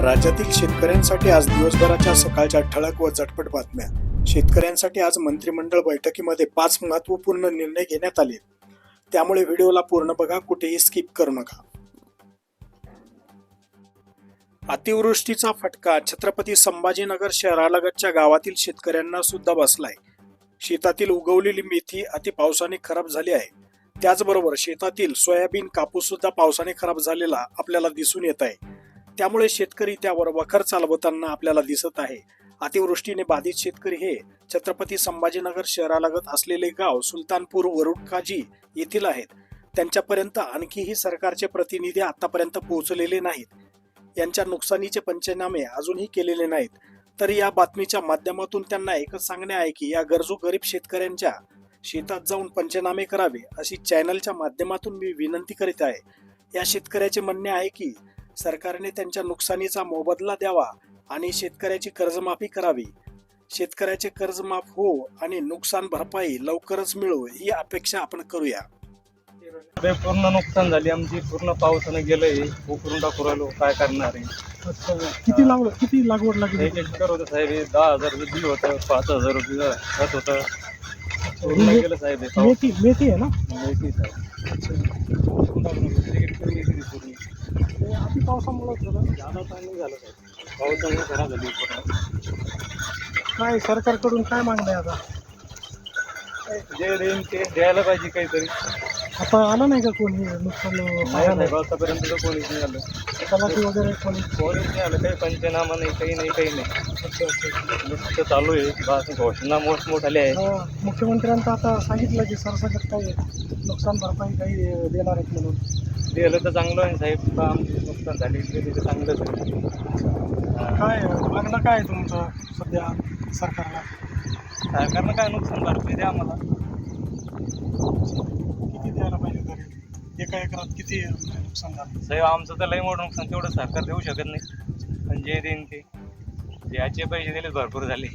राज्यातील शेतकऱ्यांसाठी आज दिवसभराच्या सकाळच्या ठळक व झटपट बातम्या। शेतकऱ्यांसाठी आज मंत्रिमंडळ बैठकीमध्ये 5 महत्त्वपूर्ण निर्णय घेण्यात आले, त्यामुळे व्हिडिओला पूर्ण बघा, कुठेही स्किप करू नका। अतिवृष्टीचा फटका छत्रपती संभाजीनगर शहरालगतच्या गावातील शेतकऱ्यांना सुद्धा बसलाय। शेतातील उगवलेली मेथी अति पावसाने खराब झाली आहे। त्याचबरोबर शेतातील सोयाबीन, कापूस सुद्धा पावसाने खराब झालेला आपल्याला दिसून येत आहे। त्यामुळे शेतकरी त्यावर वखर चालवताना आपल्याला दिसत आहे। अतिवृष्टीने बाधित शेतकरी हे छत्रपती संभाजीनगर शहरालगत असलेले गाव सुलतानपूर वरुडकाजी येथील आहेत। त्यांच्यापर्यंत आणखीही सरकारचे प्रतिनिधी आतापर्यंत पोहोचलेले नाहीत। यांच्या नुकसानीचे पंचनामे अजूनही केलेले नाहीत। तरी या बातमीच्या माध्यमातून त्यांना एकच सांगणे आहे की या गरजू गरीब शेतकऱ्यांच्या शेतात जाऊन पंचनामे करावे अशी चॅनलच्या माध्यमातून मी विनंती करीत आहे। या शेतकऱ्याचे म्हणणे आहे की सरकारने त्यांच्या नुकसानीचा मोबदला द्यावा आणि शेतकऱ्याची कर्जमाफी करावी। शेतकऱ्याचे कर्ज माफ हो आणि नुकसान भरपाई लवकरच मिळो ही अपेक्षा आपण करूया। पूर्ण नुकसान झाली आमची, पूर्ण पावसाने गेलंय, उकरून टाकू राहिलो, काय करणार आहे। किती लागवड लागली? 1 एकर होतं साहेब, 10,000 रुपये बिल होतं, 5,000 रुपये खत होतं, पूर्ण गेलं साहेब। मेथी आहे ना? मेथी साहेब अति पावसामुळे जादा पाणी झालं साहेब, पावसामुळे खराब झाली पूर्ण। काय सरकारकडून काय मागणं आहे आता? जे देईन ते द्यायला पाहिजे काहीतरी। आता आलं नाही का कोणी नुकसान साहेब आतापर्यंत तर कोणीच नाही आलं, तलाठी वगैरे कोणीच नाही आलं, काही पंचनामा नाही, काही नाही। नुसतं चालू आहे, बस घोषणा मोठमोठाल्या आहेत। मुख्यमंत्र्यांचं आता सांगितलं की सरसकट काही नुकसान भरपाई काही देणार आहेत म्हणून। दिलं तर चांगलं आहे साहेब, आमची नुकसान झाली ते चांगलंच आहे। काय मागणं काय आहे तुमचं सध्या सरकारला? सरकारनं काय नुकसान भरपाई द्या आम्हाला। किती द्यायला पाहिजे तरी? एका एकरात किती नुकसान झालं साहेब? आमचं तर लई मोठं नुकसान, तेवढं सरकार देऊ शकत नाही, पण जे देईन ते याचे पैसे दिले भरपूर झाले।